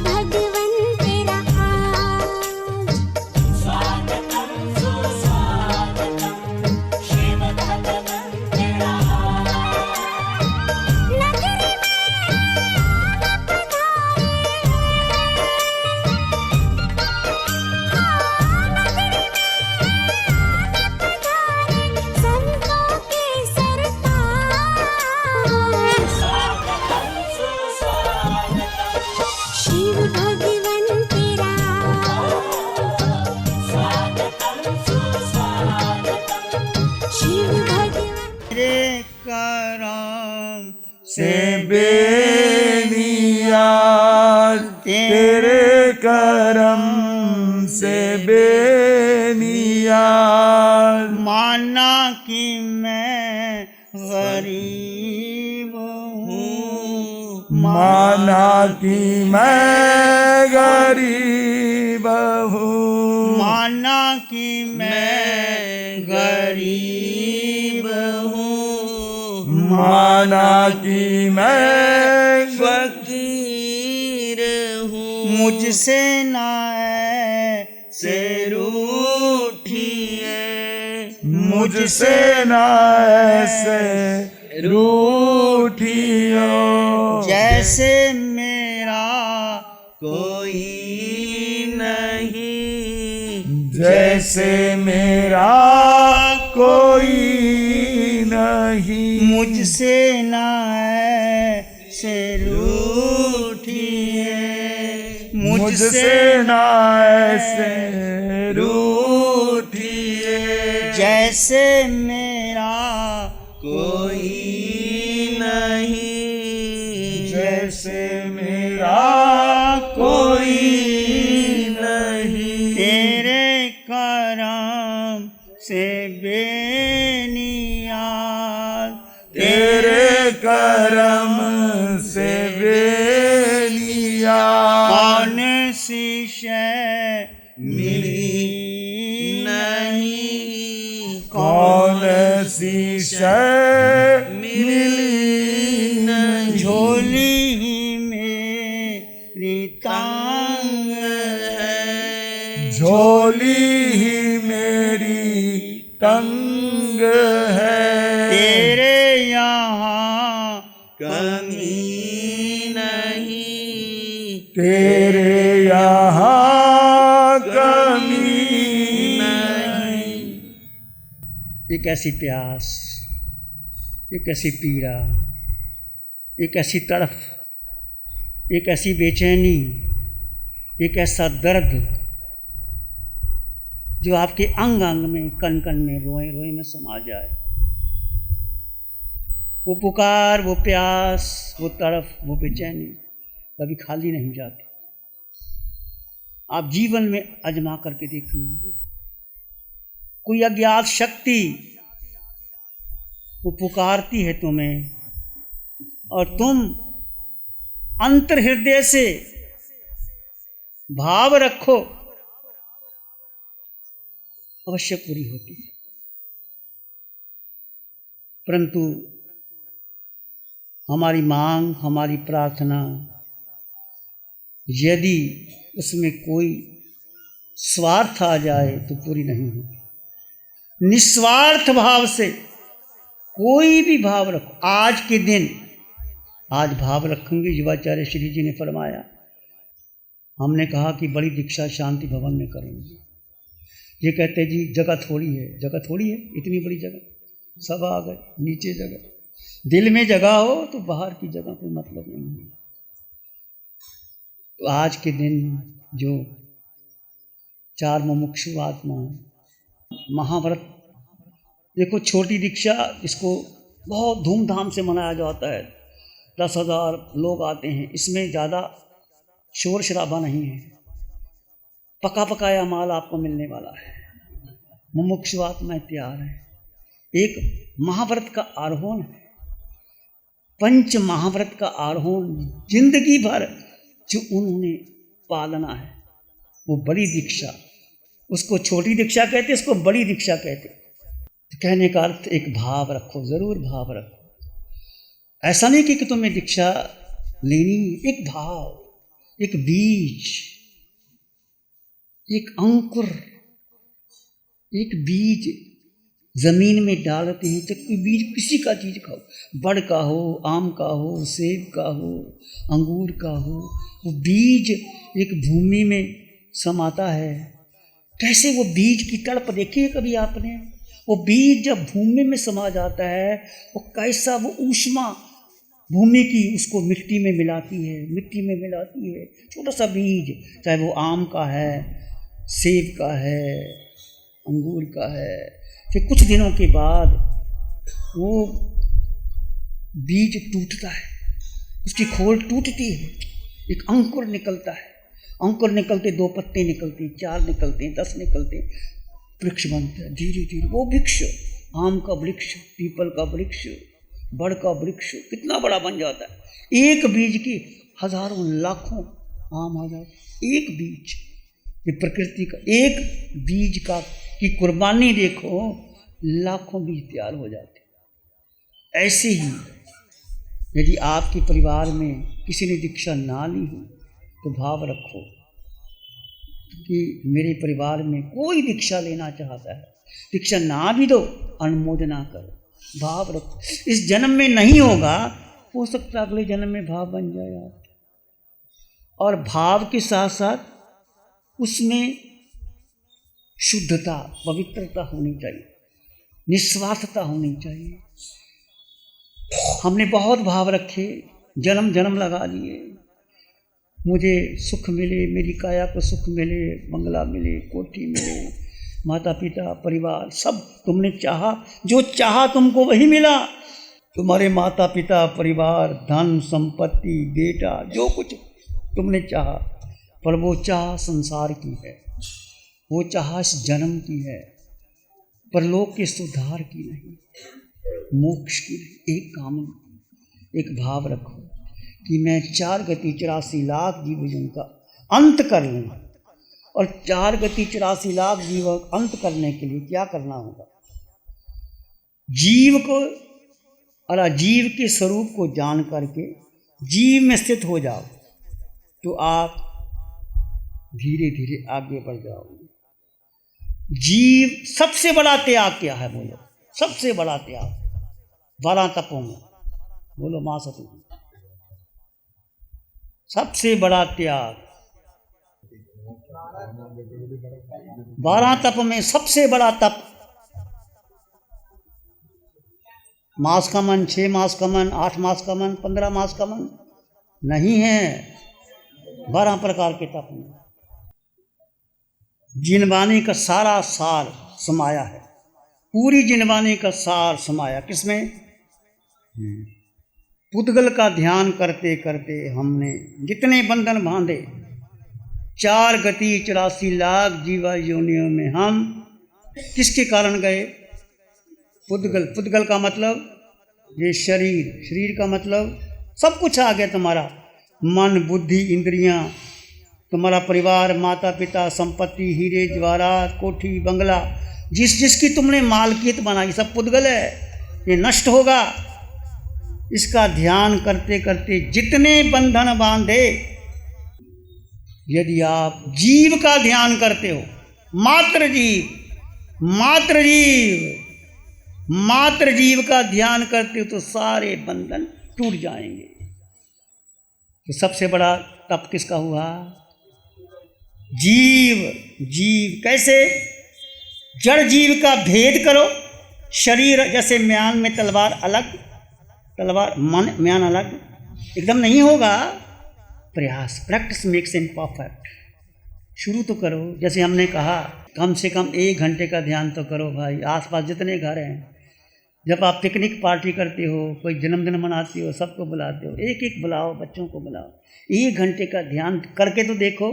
भगवन तेरा आज स्वागतम सुस्वागतम शिव भगवन तेरा नगरी संतों के सरताज स्वागतम सुस्वागतम शिव भगवन तेरा स्वागतम सुस्वागतम शिव भगवन तेरे करम से बेनियाज, तेरे करम से बेनियाज। माना कि मैं गरीब हूँ, माना कि मैं गरीब हूँ, माना कि मैं गरीब हूँ, माना कि मैं फकीर हूँ। मुझसे ना ऐसे रूठिए, मुझसे ना ऐसे रूठियो, जैसे मेरा कोई नहीं, जैसे मेरा कोई नहीं। मुझसे ना ऐसे रूठिए, मुझसे ना ऐसे रूठिए, जैसे मेरा कोई नहीं, जैसे मेरा कोई नहीं। तेरे करम से बेनियाज, तेरे करम से बेनियाज। कौन सी शय मिली नहीं, कौन सी शय मिली नहीं, झोली ही मेरी तंग है, झोली ही मेरी तंग है। तेरे यहाँ कमी नहीं, तेरे यहाँ कमी नहीं। एक ऐसी प्यास, एक ऐसी पीड़ा, एक ऐसी तड़फ, एक ऐसी बेचैनी, एक ऐसा दर्द जो आपके अंग अंग में, कण कण में, रोए रोए में समा जाए। वो पुकार, वो प्यास, वो तड़फ, वो बेचैनी कभी खाली नहीं जाती। आप जीवन में आजमा करके देखना, कोई अज्ञात शक्ति वो पुकारती है तुम्हें और तुम अंतर हृदय से भाव रखो, अवश्य पूरी होती है। परंतु हमारी मांग, हमारी प्रार्थना, यदि उसमें कोई स्वार्थ आ जाए तो पूरी नहीं होती। निस्वार्थ भाव से कोई भी भाव रखो। आज के दिन आज भाव रखेंगे, युवाचार्य श्री जी ने फरमाया, हमने कहा कि बड़ी दीक्षा शांति भवन में करेंगे। ये कहते जी जगह थोड़ी है, जगह थोड़ी है, इतनी बड़ी जगह, सब आ गए, नीचे जगह। दिल में जगह हो तो बाहर की जगह कोई मतलब नहीं है। तो आज के दिन जो 4 मुमुक्षु आत्मा महाव्रत, देखो छोटी दीक्षा, इसको बहुत धूमधाम से मनाया जाता है, 10,000 लोग आते हैं, इसमें ज़्यादा शोर शराबा नहीं है, पका पकाया माल आपको मिलने वाला है। मुमुक्षु आत्माएं तैयार है। एक महाव्रत का आरोहण है, पंच महाव्रत का आरोहण, जिंदगी भर जो उन्होंने पालना है, वो बड़ी दीक्षा, उसको छोटी दीक्षा कहते, इसको बड़ी दीक्षा कहते। तो कहने का अर्थ एक भाव रखो, जरूर भाव रखो। ऐसा नहीं कि तुम्हें दीक्षा लेनी, एक भाव एक बीज, एक अंकुर, एक बीज जमीन में डालते हैं तो कोई बीज किसी का चीज खाओ, बड़ का हो, आम का हो, सेब का हो, अंगूर का हो, वो बीज एक भूमि में समाता है। कैसे वो बीज की तड़प देखी है कभी आपने? वो बीज जब भूमि में समा जाता है वो कैसा वो ऊष्मा भूमि की उसको मिट्टी में मिलाती है, मिट्टी में मिलाती है। छोटा सा बीज, चाहे वो आम का है, सेब का है, अंगूर का है, फिर कुछ दिनों के बाद वो बीज टूटता है, उसकी खोल टूटती है, एक अंकुर निकलता है। अंकुर निकलते 2 पत्ते निकलते, 4 निकलते, 10 निकलते, वृक्ष बनता है। धीरे धीरे वो वृक्ष, आम का वृक्ष, पीपल का वृक्ष, बड़ का वृक्ष कितना बड़ा बन जाता है। एक बीज की हजारों लाखों आम आ जाते, एक बीज। ये प्रकृति का एक बीज का की कुर्बानी देखो, लाखों बीज तैयार हो जाते। ऐसे ही यदि आपके परिवार में किसी ने दीक्षा ना ली हो तो भाव रखो कि मेरे परिवार में कोई दीक्षा लेना चाहता है, दीक्षा ना भी दो, अनुमोदना करो, भाव रखो। इस जन्म में नहीं होगा, हो सकता है अगले जन्म में भाव बन जाए आप। और भाव के साथ साथ उसमें शुद्धता, पवित्रता होनी चाहिए, निस्वार्थता होनी चाहिए। हमने बहुत भाव रखे, जन्म जन्म लगा लिए, मुझे सुख मिले, मेरी काया को सुख मिले, बंगला मिले, कोठी मिले, माता पिता परिवार सब तुमने चाहा, जो चाहा तुमको वही मिला। तुम्हारे माता पिता परिवार, धन संपत्ति, बेटा, जो कुछ तुमने चाहा, पर वो चाह संसार की है, वो चाह इस जन्म की है, पर लोक के सुधार की नहीं, मोक्ष की नहीं। एक काम, एक भाव रखो कि मैं 4 गति 84 लाख जीवों का अंत कर लूँ। और 4 गति 84 लाख जीव अंत करने के लिए क्या करना होगा? जीव को और अजीव के स्वरूप को जान करके जीव में स्थित हो जाओ तो आप धीरे धीरे आगे बढ़ जाओगे। जीव सबसे बड़ा त्याग क्या है? बोलो, सबसे बड़ा त्याग 12 तपों में, बोलो मां सती, सबसे बड़ा त्याग 12 तप में सबसे बड़ा तप, मास का मन, 6 मास का मन, 8 मास का मन, 15 मास का मन नहीं है। 12 प्रकार के तप में जिनवाणी का सारा सार समाया है, पूरी जिनवाणी का सार समाया किसमें? पुद्गल का ध्यान करते करते हमने जितने बंधन बांधे, 4 गति 84 लाख जीवा योनियों में हम किसके कारण गए? पुद्गल। पुद्गल का मतलब ये शरीर, शरीर का मतलब सब कुछ आ गया तुम्हारा, मन, बुद्धि, इंद्रियां, तुम्हारा परिवार, माता पिता, संपत्ति, हीरे जवाहरात, कोठी, बंगला, जिस जिसकी तुमने मालकियत बनाई, सब पुद्गल है, ये नष्ट होगा। इसका ध्यान करते करते जितने बंधन बांधे, यदि आप जीव का ध्यान करते हो, मात्र जीव, मात्र जीव, मात्र जीव का ध्यान करते हो तो सारे बंधन टूट जाएंगे। तो सबसे बड़ा तप किसका हुआ? जीव। जीव कैसे? जड़ जीव का भेद करो। शरीर जैसे म्यान में तलवार अलग, तलवार मन म्यान अलग, एकदम नहीं होगा। प्रयास, प्रैक्टिस मेक्स एन परफेक्ट। शुरू तो करो, जैसे हमने कहा कम से कम 1 घंटे का ध्यान तो करो भाई। आसपास जितने घर हैं, जब आप पिकनिक पार्टी करते हो, कोई जन्मदिन मनाते हो, सबको बुलाते हो, एक एक बुलाओ, बच्चों को बुलाओ, 1 घंटे का ध्यान करके तो देखो।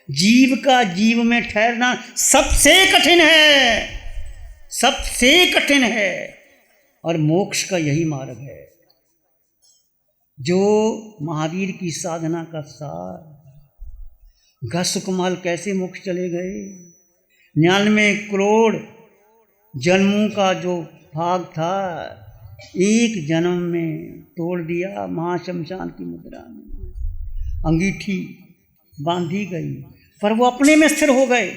जीव का जीव में ठहरना सबसे कठिन है, सबसे कठिन है, और मोक्ष का यही मार्ग है जो महावीर की साधना का सार। घसुकमाल कैसे मोक्ष चले गए? 99 करोड़ जन्मों का जो भाग था, एक जन्म में तोड़ दिया महाशमशान की मुद्रा में। अंगीठी बांधी गई, पर वो अपने में स्थिर हो गए।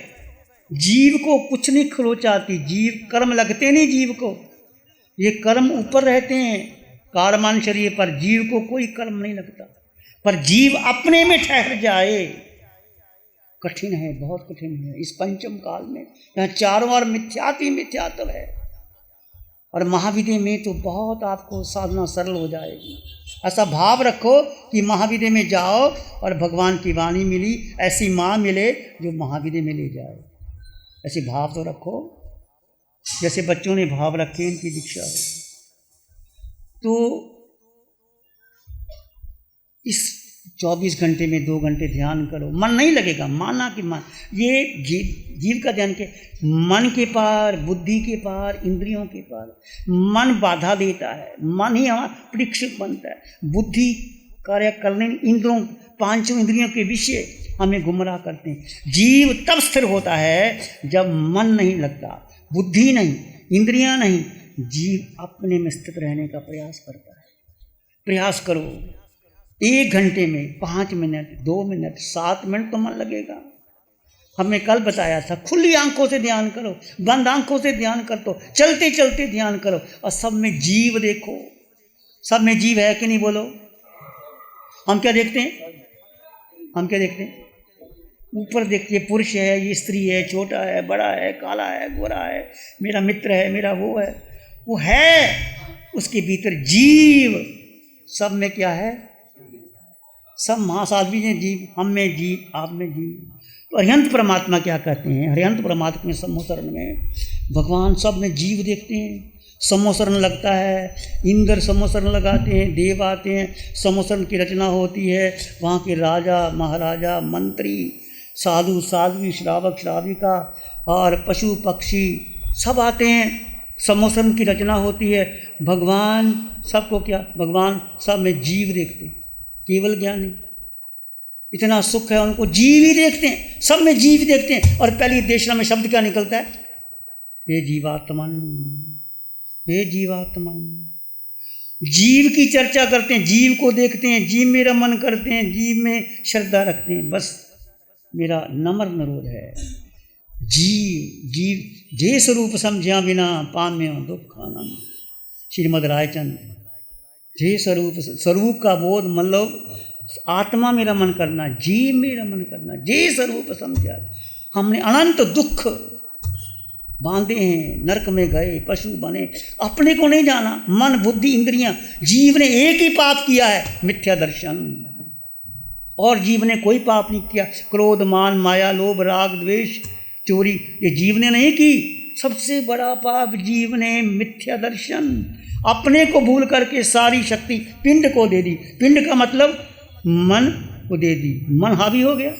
जीव को कुछ नहीं खरोचाती, जीव कर्म लगते नहीं जीव को, ये कर्म ऊपर रहते हैं कार्यमान शरीर पर, जीव को कोई कर्म नहीं लगता। पर जीव अपने में ठहर जाए, कठिन है, बहुत कठिन है इस पंचम काल में। यहाँ चारों ओर मिथ्यात्व ही मिथ्यात्व है, और महाविद्या में तो बहुत आपको साधना सरल हो जाएगी। ऐसा भाव रखो कि महाविद्या में जाओ और भगवान की वाणी मिली, ऐसी माँ मिले जो महाविद्या में ले जाए, ऐसे भाव तो रखो जैसे बच्चों ने भाव रखे इनकी दीक्षा हो। तो इस 24 घंटे में 2 घंटे ध्यान करो, मन नहीं लगेगा, माना कि मन, ये जीव का ध्यान के मन के पार, बुद्धि के पार, इंद्रियों के पार। मन बाधा देता है, मन ही हमारा परीक्षक बनता है, बुद्धि कार्य करने, इंद्रियों, 5 इंद्रियों के विषय हमें गुमराह करते हैं। जीव तब स्थिर होता है जब मन नहीं लगता, बुद्धि नहीं, इंद्रियां नहीं, जीव अपने में स्थित रहने का प्रयास करता है। प्रयास करो, 1 घंटे में 5 मिनट, 2 मिनट, 7 मिनट तो मन लगेगा। हमने कल बताया था, खुली आंखों से ध्यान करो, बंद आंखों से ध्यान कर दो, चलते चलते ध्यान करो, और सब में जीव देखो। सब में जीव है कि नहीं बोलो? हम क्या देखते हैं? हम क्या देखते हैं? ऊपर देखते हैं, पुरुष है, ये स्त्री है, छोटा है, बड़ा है, काला है, गोरा है, मेरा मित्र है, मेरा वो है। उसके भीतर जीव, सब में क्या है? सब महासाध्वी हैं जीव, हम में जीव, आप में जीव। तो अरिहंत परमात्मा क्या कहते हैं? अरिहंत परमात्मा में सम्मोसरण में भगवान सब में जीव देखते हैं। सम्मोसरण लगता है, इंद्र सम्मोसरण लगाते हैं, देव आते हैं, सम्मोसरण की रचना होती है, वहाँ के राजा महाराजा, मंत्री, साधु साध्वी, श्रावक श्राविका और पशु पक्षी सब आते हैं, सम्मोसरण की रचना होती है। भगवान सबको क्या? भगवान सब में जीव देखते हैं, केवल ज्ञानी। इतना सुख है उनको, जीव ही देखते हैं, सब में जीव देखते हैं। और पहली देशना में शब्द क्या निकलता है? हे जीवात्मन, हे जीवात्मन। जीव की चर्चा करते हैं, जीव को देखते हैं, जीव में रमन करते हैं, जीव में श्रद्धा रखते हैं। बस मेरा नम्र अनुरोध है, जीव जे स्वरूप समझा बिना पाम्य दुख आनंद। श्रीमद् रायचंद। जे स्वरूप का बोध, मतलब आत्मा में रमन करना, जीव में रमन करना, जे स्वरूप समझा। हमने अनंत दुख बांधे हैं, नरक में गए, पशु बने, अपने को नहीं जाना। मन बुद्धि इंद्रियां, जीव ने एक ही पाप किया है, मिथ्या दर्शन, और जीव ने कोई पाप नहीं किया। क्रोध मान माया लोभ राग द्वेष चोरी, ये जीव ने नहीं की। सबसे बड़ा पाप जीव ने मिथ्या दर्शन, अपने को भूल करके सारी शक्ति पिंड को दे दी। पिंड का मतलब मन को दे दी, मन हावी हो गया।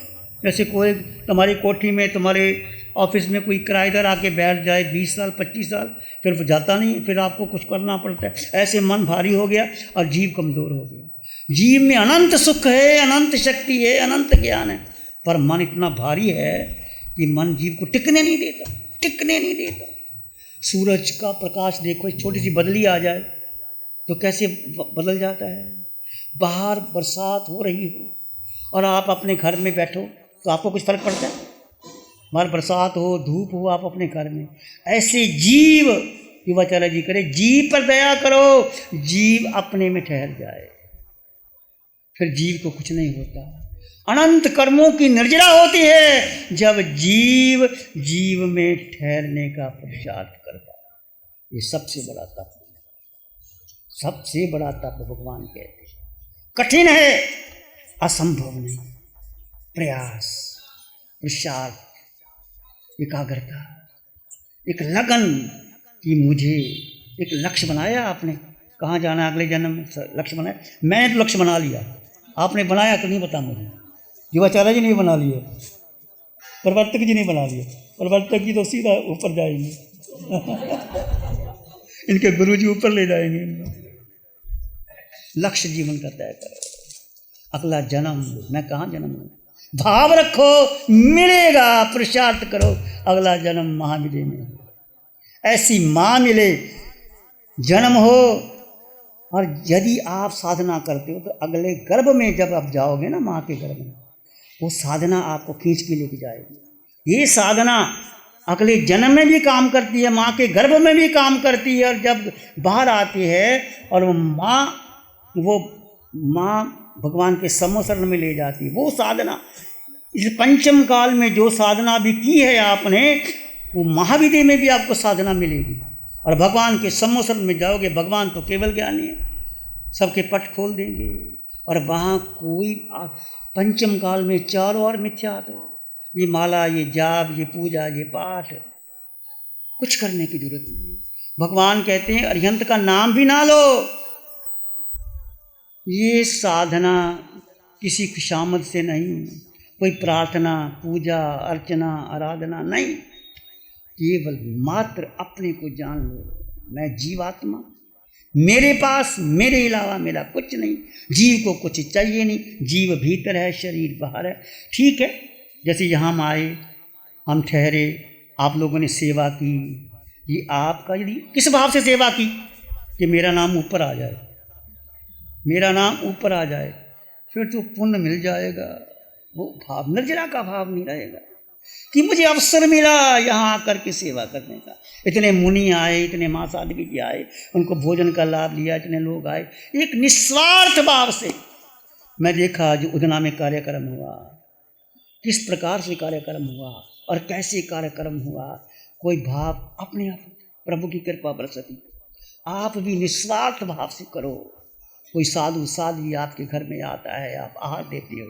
जैसे कोई तुम्हारी कोठी में, तुम्हारे ऑफिस में कोई किराएदार आके बैठ जाए 20 साल 25 साल, फिर वो जाता नहीं, फिर आपको कुछ करना पड़ता है। ऐसे मन भारी हो गया और जीव कमज़ोर हो गया। जीव में अनंत सुख है, अनंत शक्ति है, अनंत ज्ञान है, पर मन इतना भारी है कि मन जीव को टिकने नहीं देता, टिकने नहीं देता। सूरज का प्रकाश देखो, एक छोटी सी बदली आ जाए तो कैसे बदल जाता है। बाहर बरसात हो रही हो और आप अपने घर में बैठो तो आपको कुछ फर्क पड़ता है? बाहर बरसात हो, धूप हो, आप अपने घर में। ऐसे जीव, युवाचार्य जी करे, जीव पर दया करो, जीव अपने में ठहर जाए, फिर जीव को कुछ नहीं होता। अनंत कर्मों की निर्जरा होती है जब जीव जीव में ठहरने का पुरुषार्थ करता है। ये सबसे बड़ा तप है, सबसे बड़ा तप भगवान कहते हैं। कठिन है, असंभव नहीं। प्रयास, पुरुषार्थ, एकाग्रता, एक लगन कि मुझे एक लक्ष्य बनाया आपने, कहाँ जाना है अगले जन्म में, लक्ष्य बनाया। मैंने तो लक्ष्य बना लिया, आपने बनाया तो नहीं पता मुझे। युवाचार्य जी नहीं बना लिए, प्रवर्तक जी नहीं बना लिए, प्रवर्तक जी तो सीधा ऊपर जाएंगे इनके गुरु जी ऊपर ले जाएंगे। लक्ष्य जीवन का तय करो, अगला जन्म मैं कहाँ जन्म लूँ, भाव रखो, मिलेगा। पुरुषार्थ करो, अगला जन्म महाविद्या में ऐसी माँ मिले, जन्म हो और यदि आप साधना करते हो तो अगले गर्भ में जब आप जाओगे ना, माँ के गर्भ में, वो साधना आपको खींच के लेके जाएगी। ये साधना अगले जन्म में भी काम करती है, माँ के गर्भ में भी काम करती है, और जब बाहर आती है और वो माँ भगवान के सम्मुखरण में ले जाती है। वो साधना इस पंचम काल में जो साधना भी की है आपने, वो महाविद्या में भी आपको साधना मिलेगी। और भगवान के सम्मुखरण में जाओगे, भगवान तो केवल ज्ञानी है, सबके पट खोल देंगे। और वहाँ कोई पंचम काल में चारों ओर मिथ्या, तो ये माला, ये जाप, ये पूजा, ये पाठ, कुछ करने की जरूरत नहीं। भगवान कहते हैं अरिहंत का नाम भी ना लो। ये साधना किसी खुशामद से नहीं, कोई प्रार्थना, पूजा, अर्चना, आराधना नहीं, केवल मात्र अपने को जान लो, मैं जीवात्मा, मेरे पास मेरे अलावा मेरा कुछ नहीं, जीव को कुछ चाहिए नहीं, जीव भीतर है, शरीर बाहर है। ठीक है, जैसे यहाँ हम आए, हम ठहरे, आप लोगों ने सेवा की, ये आपका यदि किस भाव से सेवा की कि मेरा नाम ऊपर आ जाए, मेरा नाम ऊपर आ जाए, फिर तो पुण्य मिल जाएगा। वो भाव निर्जरा का भाव नहीं रहेगा कि मुझे अवसर मिला यहाँ आकर के सेवा करने का। इतने मुनि आए, इतने माँ साध्वी जी आए, उनको भोजन का लाभ लिया, इतने लोग आए, एक निस्वार्थ भाव से। मैं देखा जो उदना में कार्यक्रम हुआ, किस प्रकार से कार्यक्रम हुआ और कैसे कार्यक्रम हुआ, कोई भाव अपने आप प्रभु की कृपा बरसती। आप भी निस्वार्थ भाव से करो। कोई साधु साध्वी आपके घर में आता है, आप आहार देते हो,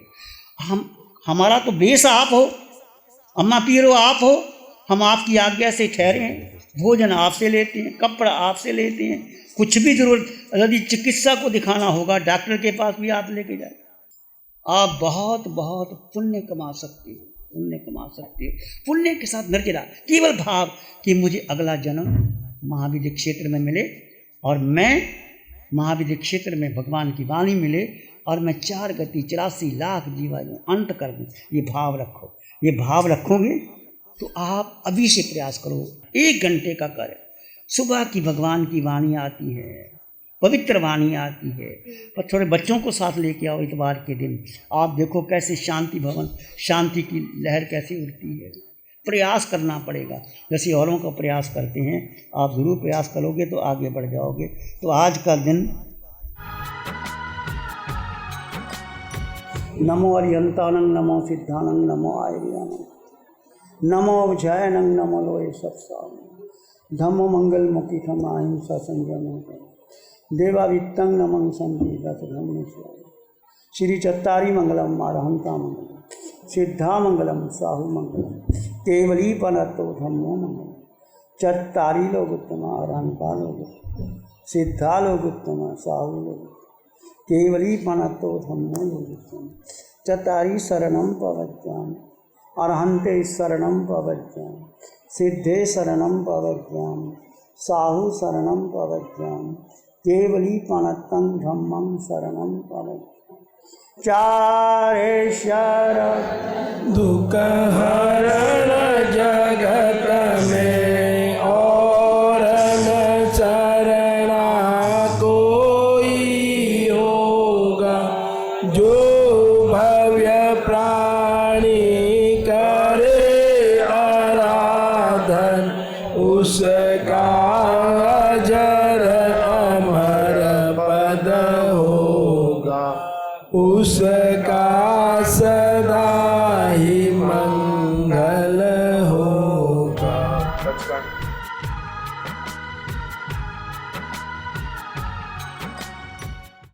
हमारा तो बेस आप हो, अम्मा पीरो आप हो, हम आपकी आज्ञा से ठहरे हैं, भोजन आपसे लेते हैं, कपड़ा आपसे लेते हैं, कुछ भी जरूरत यदि चिकित्सा को दिखाना होगा डॉक्टर के पास भी आप लेके जाए। आप बहुत बहुत पुण्य कमा सकते हो, पुण्य कमा सकते हो। पुण्य के साथ निर्जरा, केवल भाव कि मुझे अगला जन्म महाविद्य क्षेत्र में मिले और मैं महाविद्य क्षेत्र में भगवान की वाणी मिले और मैं 4 गति 84 लाख जीवाणु अंत कर दूँ। ये भाव रखो। ये भाव रखोगे तो आप अभी से प्रयास करो। 1 घंटे का कार्य, सुबह की भगवान की वाणी आती है, पवित्र वाणी आती है, पर थोड़े बच्चों को साथ लेके आओ। इतवार के दिन आप देखो कैसे शांति भवन, शांति की लहर कैसे उठती है। प्रयास करना पड़ेगा, जैसे औरों का प्रयास करते हैं, आप जरूर प्रयास करोगे तो आगे बढ़ जाओगे। तो आज का दिन नमो अरिहंतानं, नमो सिद्धानं, नमो आयर्यानं, नमो जयनं, नमो लोय सत्साम, धम्मो मंगल मुखी थम अहिंसा संयम, देवावित्तं नमं संति दशधम्मेश्वर, श्री चत्तारी मंगलम अरहंता मंगलम, सिद्धा मंगलम साहु मंगलम, केवली पनतो धम्मो मंगलम, चत्तारी लोग उत्तम अरहंता लोग, सिद्धा लोग उत्तम साहु लोग, केवली पनतो धम्मो लोग उत्तम, चत्तारी शरणं पवज्यामि, अरहंते शरणं पवज्यामि, सिद्धे शरणं पवज्यामि, साहु शरणं पवज्यामि, केवली पनतं धम्मं शरणं पवज्यामि। चारेश्वर दुख हरण जगत में और न चरणा कोई होगा, जो भव्य प्राणी करे आराधन उसका अजर अमर पद होगा, उसका सदा ही मन